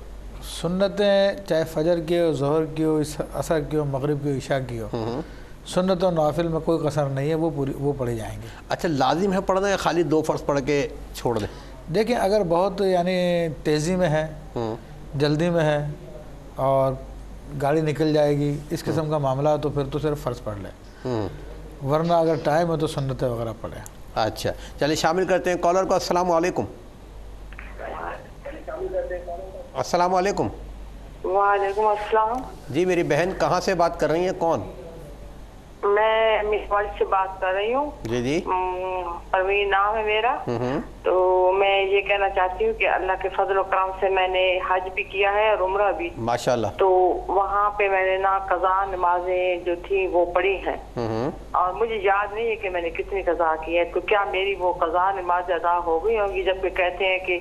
سنتیں چاہے فجر کی ہو، ظہر کی ہو، عصر کی ہو، مغرب کی ہو، عشاء کی ہو، سنت و نوافل میں کوئی قصر نہیں ہے، وہ پڑھی جائیں گے۔ اچھا، لازم ہے پڑھنا یا خالی 2 فرض پڑھ کے چھوڑ دیں؟ دیکھیں، اگر بہت یعنی تیزی میں ہے، جلدی میں ہے اور گاڑی نکل جائے گی، اس قسم کا معاملہ تو پھر تو صرف فرض پڑھ لیں، ورنہ اگر ٹائم ہے تو سنتیں وغیرہ پڑھیں۔ اچھا چلیے شامل کرتے ہیں کالر کو۔ السلام علیکم۔ السلام علیکم۔ وعلیکم السلام۔ جی میری بہن کہاں سے بات کر رہی ہیں؟ کون؟ میں مسواڑ سے بات کر رہی ہوں۔ جی جی، پروین نام ہے میرا۔ تو میں یہ کہنا چاہتی ہوں کہ اللہ کے فضل و کرم سے میں نے حج بھی کیا ہے اور عمرہ بھی، ماشاءاللہ۔ تو وہاں پہ میں نے نا قضا نمازیں جو تھی وہ پڑھی ہیں، اور مجھے یاد نہیں ہے کہ میں نے کتنی قضا کی ہے، تو کیا میری وہ قضا نماز ادا ہو گئی ہوں گی؟ جب کہ کہتے ہیں کہ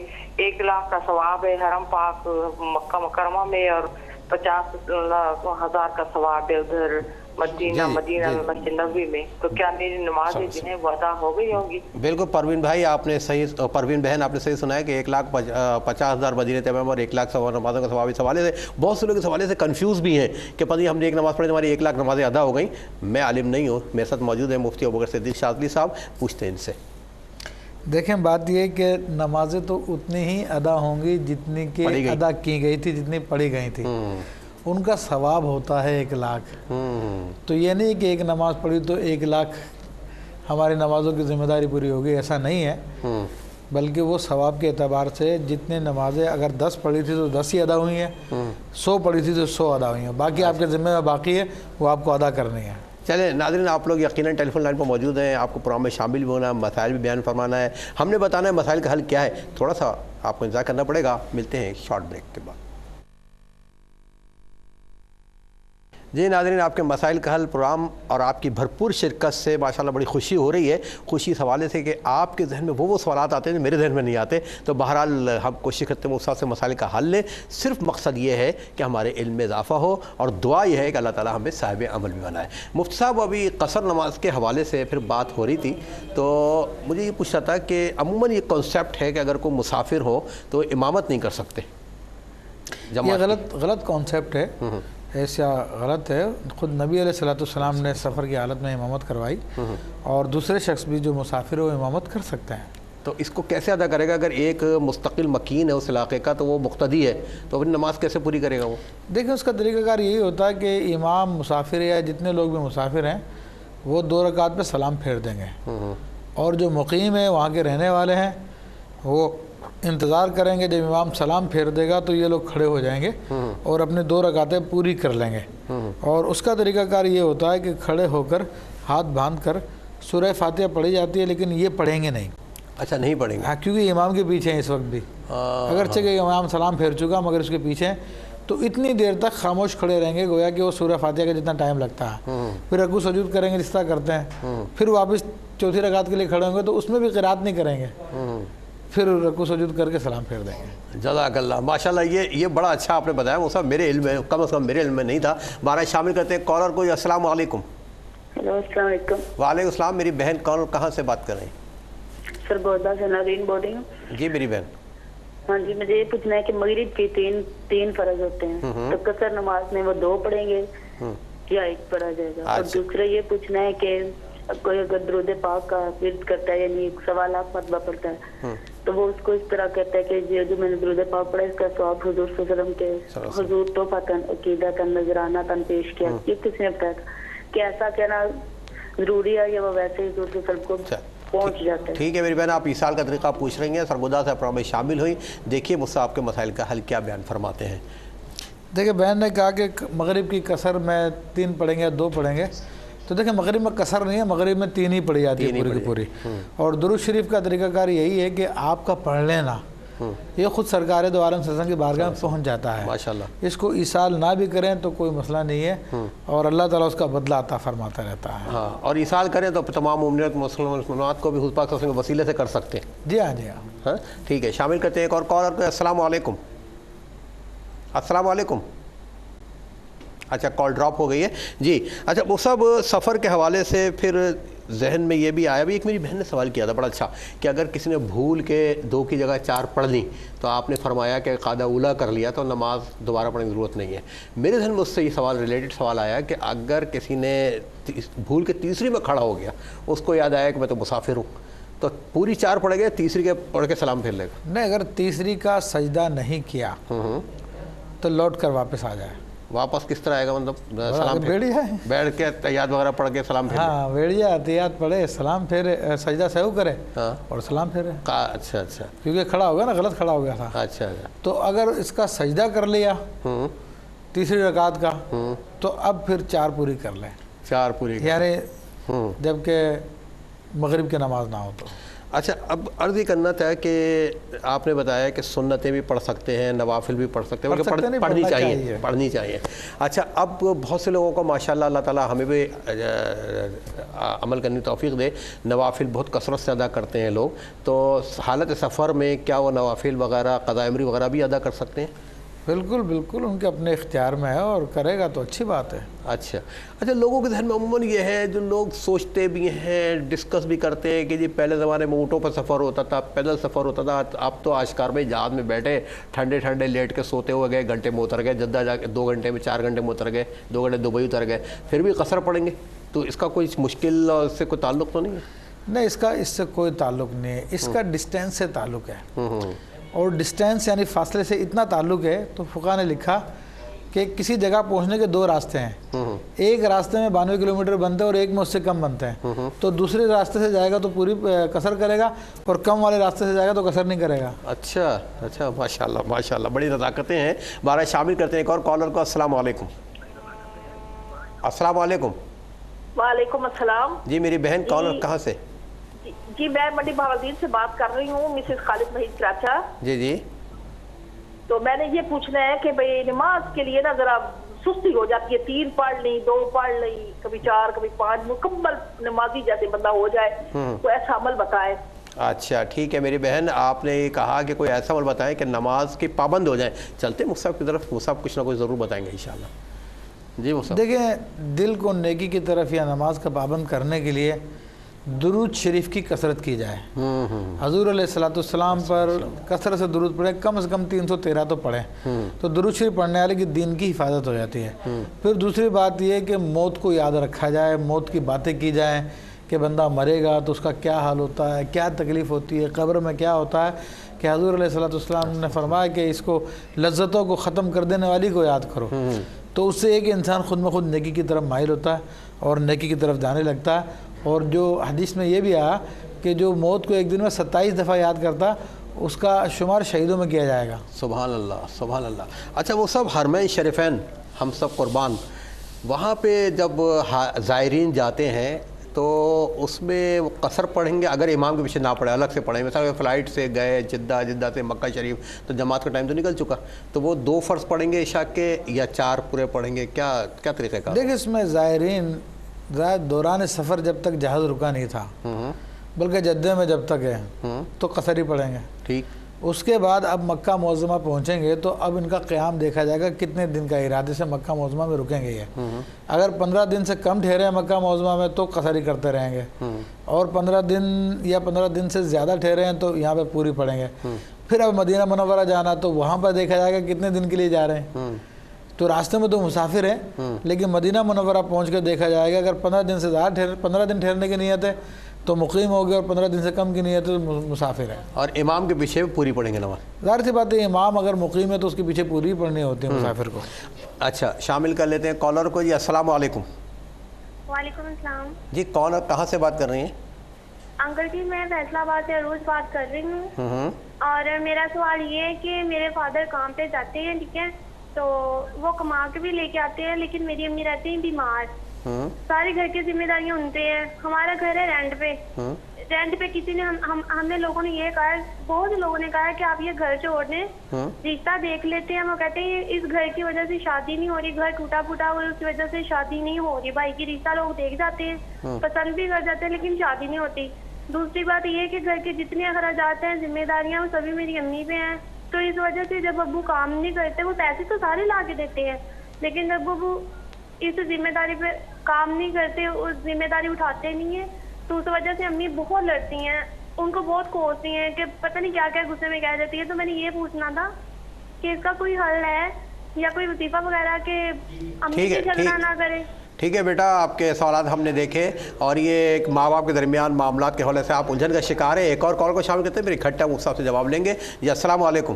1 لاکھ کا ثواب ہے حرم پاک مکہ مکرمہ میں اور 50,000 کا ثواب ہے ادھر مدینہ میں مسجد نبوی میں، تو کیا میری نمازیں جو ہیں وہ ادا ہو گئی ہوں گی؟ بالکل پروین بھائی، آپ نے صحیح، پروین بہن آپ نے صحیح سنا ہے کہ 1,50,000 مدینہ طیبہ اور 1 لاکھ نمازوں کا ثواب۔ اس حوالے سے بہت سے لوگ اس حوالے سے کنفیوز بھی ہیں کہ پتہ نہیں ہم نے 1 نماز پڑھی ہماری 1 لاکھ نمازیں ادا ہو گئیں۔ میں عالم نہیں ہوں، میرے ساتھ موجود ہیں مفتی ابوبکر صدیق شاذلی صاحب، پوچھتے ہیں ان سے۔ دیکھیں، بات یہ ہے کہ نمازیں تو اتنی ہی ادا ہوں گی جتنی کہ ادا کی گئی تھی، جتنی پڑھی گئی تھی، ان کا ثواب ہوتا ہے 1 لاکھ۔ تو یہ نہیں کہ 1 نماز پڑھی تو 1 لاکھ ہماری نمازوں کی ذمہ داری پوری ہوگی، ایسا نہیں ہے، بلکہ وہ ثواب کے اعتبار سے جتنے نمازیں اگر 10 پڑھی تھی تو 10 ہی ادا ہوئی ہیں، 100 پڑھی تھی تو 100 ادا ہوئی ہیں، باقی آپ کے ذمہ میں باقی ہے، وہ آپ کو ادا کرنی ہے۔ چلیں ناظرین، آپ لوگ یقیناً ٹیلی فون لائن پر موجود ہیں، آپ کو پروگرام میں شامل بھی ہونا ہے، مسائل بھی بیان فرمانا ہے، ہم نے بتانا ہے مسائل کا حل کیا ہے، تھوڑا سا آپ کو انتظار کرنا پڑے گا۔ ملتے ہیں شارٹ بریک کے بعد۔ جی ناظرین، آپ کے مسائل کا حل پروگرام اور آپ کی بھرپور شرکت سے ماشاءاللہ بڑی خوشی ہو رہی ہے۔ خوشی اس حوالے سے کہ آپ کے ذہن میں وہ سوالات آتے ہیں جو میرے ذہن میں نہیں آتے، تو بہرحال ہم کوشش کرتے ہیں استاد سے مسائل کا حل لیں، صرف مقصد یہ ہے کہ ہمارے علم میں اضافہ ہو، اور دعا یہ ہے کہ اللہ تعالیٰ ہمیں صاحب عمل بھی بنائے۔ مفتی صاحب، ابھی قصر نماز کے حوالے سے پھر بات ہو رہی تھی، تو مجھے یہ پوچھنا تھا کہ عموماً یہ کانسیپٹ ہے کہ اگر کوئی مسافر ہو تو امامت نہیں کر سکتے۔ یہ غلط کانسیپٹ ہے، ایسا غلط ہے۔ خود نبی علیہ السلام نے سفر کی حالت میں امامت کروائی، اور دوسرے شخص بھی جو مسافر ہو امامت کر سکتے ہیں۔ تو اس کو کیسے ادا کرے گا؟ اگر ایک مستقل مکین ہے اس علاقے کا تو وہ مقتدی ہے، تو اپنی نماز کیسے پوری کرے گا وہ؟ دیکھیں، اس کا طریقہ کار یہی ہوتا ہے کہ امام مسافر یا جتنے لوگ بھی مسافر ہیں وہ 2 رکعت پہ سلام پھیر دیں گے، اور جو مقیم ہیں وہاں کے رہنے والے ہیں وہ انتظار کریں گے، جب امام سلام پھیر دے گا تو یہ لوگ کھڑے ہو جائیں گے اور اپنی 2 رکعتیں پوری کر لیں گے۔ اور اس کا طریقہ کار یہ ہوتا ہے کہ کھڑے ہو کر ہاتھ باندھ کر سورہ فاتحہ پڑھی جاتی ہے، لیکن یہ پڑھیں گے نہیں۔ اچھا، نہیں پڑھیں گے؟ ہاں، کیونکہ امام کے پیچھے ہیں اس وقت بھی، اگرچہ کہ امام سلام پھیر چکا مگر اس کے پیچھے ہیں، تو اتنی دیر تک خاموش کھڑے رہیں گے گویا کہ وہ سورہ فاتحہ کا جتنا ٹائم لگتا ہے۔ پھر رکوع سجود کریں گے جس طرح کرتے ہیں، پھر واپس چوتھی رکعت کے لیے کھڑے ہوں گے تو اس میں بھی قرات نہیں کریں گے، پھر رکوع سجود کر کے سلام پھیر دیں گے۔ جزاک اللہ، ماشاءاللہ یہ بڑا اچھا آپ نے بتایا، وہ سب میرے علم میں، کم از کم میرے علم میں نہیں تھا۔ بارہ شامل کرتے ہیں کالر کو۔ السلام علیکم۔ ہیلو، السلام علیکم۔ وعلیکم السلام۔ میری بہن کہاں سے بات کر رہی ہیں؟ سر بودھا سے نارین بول رہی ہوں۔ جی میری بہن۔ ہاں جی، مجھے یہ پوچھنا ہے کہ مغرب کے تین فرض ہوتے ہیں، تو قصر نماز میں وہ 2 پڑھیں گے یا 1 پڑھا جائے گا؟ اور دوسرا یہ پوچھنا ہے کہ کوئی اگر درود پاک کا ورد کرتا ہے، یعنی سوالات مرتبہ پڑھتا ہے، تو وہ اس کو اس طرح کہتا ہے کہ جو میں نے درود پاک پڑھا اس کا ثواب حضور صلی اللہ علیہ وسلم کے حضور تحفۃ عقیدۃ نذرانہ پیش کیا۔ یہ کس نے بتایا تھا کہ ایسا کہنا ضروری ہے یا وہ ویسے ہی حضور صلی اللہ علیہ وسلم کو پہنچ جاتا ہے؟ ٹھیک ہے میری بہن، آپ ایصال کا طریقہ پوچھ رہی ہیں، سرگودا سے پروگرام میں شامل ہوئی۔ دیکھیے مجھ سے آپ کے مسائل کا حل کیا بیان فرماتے ہیں۔ دیکھیں، بہن نے کہا کہ مغرب کی قصر میں 3 پڑھیں گے یا 2 پڑھیں گے، تو دیکھیں مغرب میں قصر نہیں ہے، مغرب میں 3 ہی پڑھی جاتی ہے پوری کی پوری۔ اور درود شریف کا طریقہ کار یہی ہے کہ آپ کا پڑھ لینا یہ خود سرکار دو عالم صلی اللہ علیہ وسلم کی بارگاہ میں پہنچ جاتا ہے۔ ماشاءاللہ، اس کو ایصال نہ بھی کریں تو کوئی مسئلہ نہیں ہے، اور اللہ تعالیٰ اس کا بدلہ عطا فرماتا رہتا ہے۔ ہاں، اور ایصال کریں تو تمام مومنات مسلمانات کو بھی حضور پاک صلی اللہ علیہ وسلم کے وسیلے سے کر سکتے ہیں۔ جی ہاں، جی ہاں۔ ہاں ٹھیک ہے، شامل کرتے ہیں ایک اور کالر کو۔ السلام علیکم۔ السلام علیکم۔ اچھا، کال ڈراپ ہو گئی ہے جی۔ اچھا، وہ سب سفر کے حوالے سے پھر ذہن میں یہ بھی آیا بھی، ایک میری بہن نے سوال کیا تھا بڑا اچھا، کہ اگر کسی نے بھول کے 2 کی جگہ 4 پڑھ لی تو آپ نے فرمایا کہ قاعدہ اولیٰ کر لیا تو نماز دوبارہ پڑھنے کی ضرورت نہیں ہے۔ میرے ذہن میں اس سے یہ سوال ریلیٹڈ سوال آیا کہ اگر کسی نے بھول کے تیسری میں کھڑا ہو گیا، اس کو یاد آیا کہ میں تو مسافر ہوں، تو پوری 4 پڑھ گئے، تیسری کے پڑھ کے سلام پھیر لے گا؟ نہیں، اگر تیسری کا سجدہ نہیں کیا تو لوٹ کر واپس آ جائے۔ واپس کس طرح آئے گا؟ مطلب سلام بیڑی ہے، بیٹھ کے تحیات وغیرہ پڑھ کے سلام پھیر؟ ہاں، بیڑیا احتیاط پڑھے، سلام پھیرے، سجدہ سہو کرے اور سلام پھیرے۔ اچھا اچھا، کیونکہ کھڑا ہو گیا نا، غلط کھڑا ہو گیا تھا۔ اچھا اچھا، تو اگر اس کا سجدہ کر لیا تیسری رکعت کا تو اب پھر 4 پوری کر لیں، 4 پوری، یعنی جب کہ مغرب کی نماز نہ ہو تو۔ اچھا، اب عرض یہ کرنا تھا کہ آپ نے بتایا کہ سنتیں بھی پڑھ سکتے ہیں، نوافل بھی پڑھ سکتے ہیں، بلکہ پڑھنی چاہیے۔ اچھا، اب بہت سے لوگوں کو ماشاءاللہ اللہ تعالیٰ ہمیں بھی عمل کرنے توفیق دے، نوافل بہت کثرت سے ادا کرتے ہیں لوگ، تو حالت سفر میں کیا وہ نوافل وغیرہ قضاء عمری وغیرہ بھی ادا کر سکتے ہیں؟ بالکل بالکل، ان کے اپنے اختیار میں ہے، اور کرے گا تو اچھی بات ہے۔ اچھا اچھا، لوگوں کے ذہن میں عموماً یہ ہے، جو لوگ سوچتے بھی ہیں، ڈسکس بھی کرتے ہیں کہ جی پہلے زمانے میں اونٹوں پر سفر ہوتا تھا، پیدل سفر ہوتا تھا، اب تو آشکار میں جہاز میں بیٹھے ٹھنڈے ٹھنڈے لیٹ کے سوتے ہوئے گئے، گھنٹے میں اتر گئے، جدہ جا کے 2 گھنٹے میں 4 گھنٹے میں اتر گئے، 2 گھنٹے دبئی اتر گئے، پھر بھی قصر پڑیں گے، تو اس کا کوئی مشکل اور اس سے کوئی تعلق تو نہیں ہے؟ نہیں، اس سے کوئی تعلق نہیں ہے، اس کا ڈسٹینس سے تعلق ہے، اور ڈسٹینس یعنی فاصلے سے اتنا تعلق ہے تو فقہاء نے لکھا کہ کسی جگہ پہنچنے کے 2 راستے ہیں، ایک راستے میں 92 کلومیٹر بنتے ہیں اور ایک میں اس سے کم بنتے ہیں، تو دوسرے راستے سے جائے گا تو پوری قصر کرے گا، اور کم والے راستے سے جائے گا تو قصر نہیں کرے گا۔ اچھا اچھا، ماشاءاللہ ماشاءاللہ، بڑی نزاکتیں ہیں۔ بارہ شامل کرتے ہیں ایک اور کالر کو۔ السلام علیکم۔ السلام علیکم۔ وعلیکم السلام۔ جی میری بہن، کالر کہاں سے؟ جی میں منڈی بہاولدین سے بات کر رہی ہوں، مسز خالد وحید کراچا۔ جی جی، تو میں نے یہ پوچھنا ہے کہ بھئی نماز کے لیے نا ذرا سستی ہو جاتی ہے، 3 پڑھ لی، 2 پڑھ لی، کبھی 4 کبھی 5، مکمل نمازی جیسے بندہ ہو جائے، تو ایسا عمل بتائے۔ اچھا ٹھیک ہے میری بہن، آپ نے یہ کہا کہ کوئی ایسا عمل بتائیں کہ نماز کی پابند ہو جائیں۔ چلتے مصحف کی طرف، مصحف کچھ نہ کچھ ضرور بتائیں گے انشاءاللہ۔ جی مصحف، دیکھیں، دل کو نیکی کی طرف یا نماز کا پابند کرنے کے لیے درود شریف کی کثرت کی جائے، حضور علیہ السلام پر کثرت سے درود پڑھے، کم از کم 313 تو پڑھیں، تو درود شریف پڑھنے والے کی دین کی حفاظت ہو جاتی ہے۔ پھر دوسری بات یہ کہ موت کو یاد رکھا جائے، موت کی باتیں کی جائیں کہ بندہ مرے گا تو اس کا کیا حال ہوتا ہے، کیا تکلیف ہوتی ہے، قبر میں کیا ہوتا ہے، کہ حضور علیہ السلام نے فرمایا کہ اس کو لذتوں کو ختم کر دینے والی کو یاد کرو، تو اس سے ایک انسان خود بخود نیکی کی طرف مائل ہوتا ہے اور نیکی کی طرف جانے لگتا ہے۔ اور جو حدیث میں یہ بھی آیا کہ جو موت کو ایک دن میں 27 دفعہ یاد کرتا اس کا شمار شہیدوں میں کیا جائے گا۔ سبحان اللہ سبحان اللہ۔ اچھا وہ سب حرمین شریفین ہم سب قربان، وہاں پہ جب زائرین جاتے ہیں تو اس میں وہ قصر پڑھیں گے اگر امام کے پیچھے نہ پڑھے، الگ سے پڑھیں؟ مثلا فلائٹ سے گئے جدہ سے مکہ شریف تو جماعت کا ٹائم تو نکل چکا، تو وہ 2 فرض پڑھیں گے عشاء کے یا 4 پورے پڑھیں گے؟ کیا طریقہ کار؟ دیکھیں اس میں زائرین دوران سفر جب تک جہاز رکا نہیں تھا بلکہ جدہ میں جب تک ہے تو قصر ہی پڑھیں گے۔ ٹھیک، اس کے بعد اب مکہ معظمہ پہنچیں گے تو اب ان کا قیام دیکھا جائے گا کتنے دن کا ارادے سے مکہ معظمہ میں رکیں گے یہ۔ اگر 15 دن سے کم ٹھہرے ہیں مکہ معظمہ میں تو قصر ہی کرتے رہیں گے، اور 15 دن یا 15 دن سے زیادہ ٹھہرے ہیں تو یہاں پہ پوری پڑھیں گے۔ پھر اب مدینہ منورہ جانا تو وہاں پر دیکھا جائے گا کتنے دن کے لیے جا رہے ہیں، تو راستے میں تو مسافر ہیں لیکن مدینہ منورہ پہنچ کے دیکھا جائے گا اگر 15 دن سے زیادہ 15 دن ٹھہرنے کی نیت ہے تو مقیم ہو گیا، اور 15 دن سے کم کی نیت ہے تو مسافر ہے۔ اور امام کے پیچھے پوری پڑھیں گے نماز؟ ظاہر سی بات ہے امام اگر مقیم ہے تو اس کے پیچھے پوری پڑھنی ہوتی ہے مسافر کو۔ اچھا شامل کر لیتے ہیں کالر کو۔ جی السلام علیکم۔ وعلیکم السلام جی کون اور کہاں سے بات کر رہی ہیں؟ انکل جی، میں فیصلہ آباد سے عروج بات کر رہی ہوں، اور میرا سوال یہ ہے کہ میرے فادر کام پہ جاتے ہیں، ٹھیک ہے، تو وہ کما کے بھی لے کے آتے ہیں لیکن میری امی رہتی ہیں بیمار، ساری گھر کی ذمہ داریاں ان پہ ہیں۔ ہمارا گھر ہے رینٹ پہ کسی نے ہم نے لوگوں نے یہ کہا، بہت سے لوگوں نے کہا کہ آپ یہ گھر چھوڑ دیں، رشتہ دیکھ لیتے ہیں۔ وہ کہتے ہیں اس گھر کی وجہ سے شادی نہیں ہو رہی، گھر ٹوٹا پھوٹا ہوا اس کی وجہ سے شادی نہیں ہو رہی، بھائی کی رشتہ لوگ دیکھ جاتے ہیں، پسند بھی کر جاتے ہیں لیکن شادی نہیں ہوتی۔ دوسری بات یہ ہے کہ گھر کے جتنے اخراجات ہیں، ذمہ داریاں، وہ سبھی میری امی پہ ہیں، تو اس وجہ سے جب ابو کام نہیں کرتے، وہ پیسے تو سارے لا کے دیتے ہیں لیکن جب ابو اس ذمہ داری پہ کام نہیں کرتے، اس ذمہ داری اٹھاتے نہیں ہیں، تو اس وجہ سے امی بہت لڑتی ہیں، ان کو بہت کوستی ہیں کہ پتہ نہیں کیا کیا غصے میں کہہ دیتی ہے۔ تو میں نے یہ پوچھنا تھا کہ اس کا کوئی حل ہے یا کوئی وظیفہ وغیرہ کہ امی سے جھگڑا نہ کرے۔ ٹھیک ہے بیٹا، آپ کے سوالات ہم نے دیکھے، اور یہ ایک ماں باپ کے درمیان معاملات کے حوالے سے آپ الجھن کا شکار ہیں۔ ایک اور کال کو شامل کرتے ہیں، پھر اکٹھا اس حساب سے جواب لیں گے۔ جی السلام علیکم۔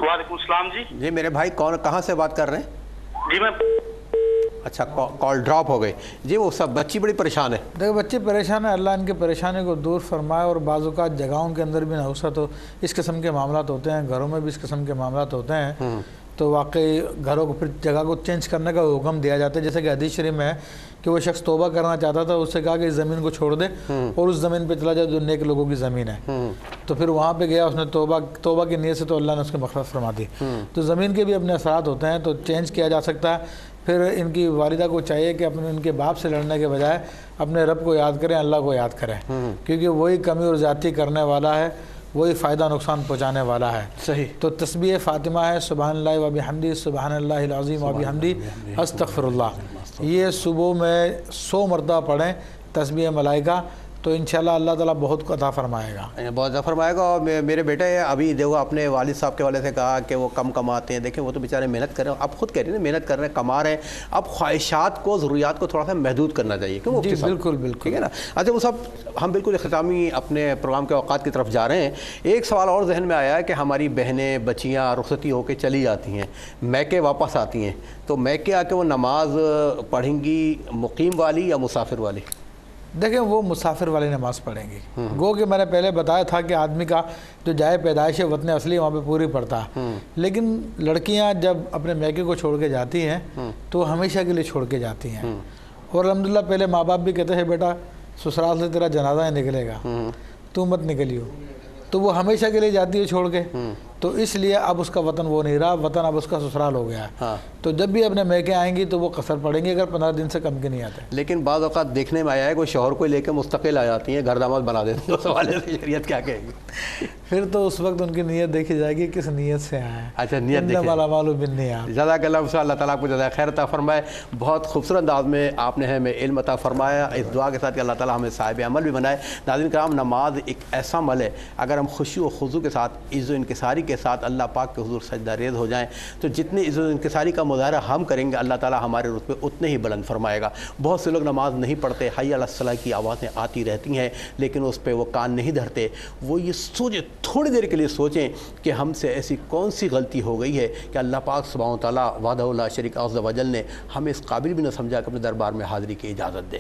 وعلیکم السلام جی۔ جی میرے بھائی کہاں سے بات کر رہے ہیں؟ جی میں اچھا کال ڈراپ ہو گئی۔ جی وہ سب بچی بڑی پریشان ہے؟ دیکھو بچے پریشان ہیں، اللہ ان کی پریشانی کو دور فرمائے، اور بعض اوقات جگہوں کے اندر بھی نحوست ہو، اس قسم کے معاملات ہوتے ہیں، گھروں میں بھی اس قسم کے معاملات ہوتے ہیں، تو واقعی گھروں کو پھر جگہ کو چینج کرنے کا حکم دیا جاتا ہے۔ جیسے کہ حدیث شریف میں ہے کہ وہ شخص توبہ کرنا چاہتا تھا، اس سے کہا کہ اس زمین کو چھوڑ دے اور اس زمین پہ چلا جائے جو نیک لوگوں کی زمین ہے، تو پھر وہاں پہ گیا، اس نے توبہ کی نیت سے، تو اللہ نے اس کی مغفرت فرما دی۔ تو زمین کے بھی اپنے اثرات ہوتے ہیں، تو چینج کیا جا سکتا ہے۔ پھر ان کی والدہ کو چاہیے کہ ان کے باپ سے لڑنے کے بجائے اپنے رب کو یاد کریں، اللہ کو یاد کریں، کیونکہ وہی کمی اور زیادتی کرنے والا ہے، وہی فائدہ نقصان پہنچانے والا ہے۔ صحیح۔ تو تسبیح فاطمہ ہے سبحان اللہ و بحمدہ، سبحان اللہ العظیم و بحمدہ، استغفر اللہ، یہ صبح میں 100 مرتبہ پڑھیں تسبیح ملائکہ، تو انشاءاللہ اللہ تعالیٰ بہت عطا فرمائے گا، بہت عطا فرمائے گا۔ اور میرے بیٹے ابھی دیکھو اپنے والد صاحب کے والے سے کہا کہ وہ کم کماتے ہیں، دیکھیں وہ تو بیچارے محنت کر رہے ہیں، آپ خود کہہ رہے ہیں محنت کر رہے ہیں، کما رہے ہیں، اب خواہشات کو، ضروریات کو تھوڑا سا محدود کرنا چاہیے، کیوں مفتی صاحب؟ بالکل بالکل، ٹھیک ہے نا۔ اچھا وہ سب ہم بالکل اختتامی اپنے پروگرام کے اوقات کی طرف جا رہے ہیں۔ ایک سوال اور ذہن میں آیا ہے کہ ہماری بہنیں بچیاں رخصتی ہو کے چلی جاتی ہیں، میکے واپس آتی ہیں، تو میکے آ کے وہ نماز پڑھیں گی مقیم والی یا مسافر والی؟ دیکھیں وہ مسافر والی نماز پڑھیں گی، گو کہ میں نے پہلے بتایا تھا کہ آدمی کا جو جائے پیدائش ہے وطن اصلی وہاں پہ پوری پڑتا ہے، لیکن لڑکیاں جب اپنے میکے کو چھوڑ کے جاتی ہیں تو ہمیشہ کے لیے چھوڑ کے جاتی ہیں، اور الحمدللہ پہلے ماں باپ بھی کہتے ہیں بیٹا سسرال سے تیرا جنازہ ہی نکلے گا، تو مت نکلیو، تو وہ ہمیشہ کے لیے جاتی ہے چھوڑ کے، تو اس لیے اب اس کا وطن وہ نہیں رہا، وطن اب اس کا سسرال ہو گیا ہے، تو جب بھی اپنے میکے آئیں گی تو وہ قصر پڑیں گی اگر 15 دن سے کم کے نہیں آتے۔ لیکن بعض اوقات دیکھنے میں آیا ہے کوئی شوہر کو لے کے مستقل آ جاتی ہیں، گھر داماد بنا دیتی ہیں، اس حوالے سے شریعت کیا کہے گی؟ پھر تو اس وقت ان کی نیت دیکھی جائے گی کس نیت سے آئے ہیں۔ اچھا نیت دیکھیں، انما الاعمال بالنیات۔ جزاک اللہ، اللہ تعالیٰ کو جزائے خیر عطا فرمائے۔ بہت خوبصورت انداز میں آپ نے ہمیں علم عطا فرمایا، اس دعا کے ساتھ کہ اللہ تعالیٰ ہمیں صاحب عمل بھی بنائے۔ ناظرین کرام، نماز ایک ایسا عمل ہے اگر ہم خوشی و خضوع کے ساتھ، عز و انکساری کے ساتھ اللہ پاک کے حضور سجدہ ریز ہو جائیں تو جتنی عز و انکساری کا مظاہرہ ہم کریں گے اللہ تعالیٰ ہمارے رتبے اتنے ہی بلند فرمائے گا۔ بہت سے لوگ نماز نہیں پڑھتے، حی علی الصلاۃ کی آوازیں آتی رہتی ہیں لیکن اس پہ وہ کان نہیں دھرتے۔ وہ یہ سوچیں، تھوڑی دیر کے لیے سوچیں کہ ہم سے ایسی کون سی غلطی ہو گئی ہے کہ اللہ پاک سبحانہ وتعالیٰ وحدہ لا شریک عز و جل نے ہمیں اس قابل بھی نہ سمجھا کہ اپنے دربار میں حاضری کی اجازت دے۔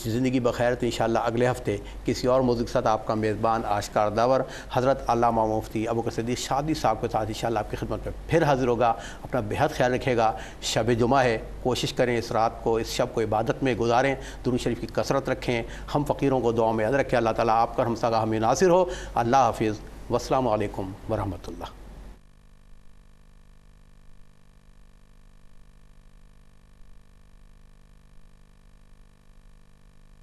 زندگی بخیر تو انشاءاللہ اگلے ہفتے کسی اور موضوع کے ساتھ آپ کا میزبان آشکار داور حضرت علامہ مفتی ابو بکر صدیق شادی صاحب کے ساتھ انشاءاللہ آپ کی خدمت میں پھر حاضر ہوگا۔ اپنا بہت خیال رکھے گا۔ شب جمعہ ہے، کوشش کریں اس رات کو، اس شب کو عبادت میں گزاریں، درود شریف کی کثرت رکھیں، ہم فقیروں کو دعاؤں میں یاد رکھیں۔ اللہ تعالیٰ آپ کا ہمسایہ ہمیں ناصر ہو۔ اللہ حافظ، والسلام علیکم ورحمۃ اللہ۔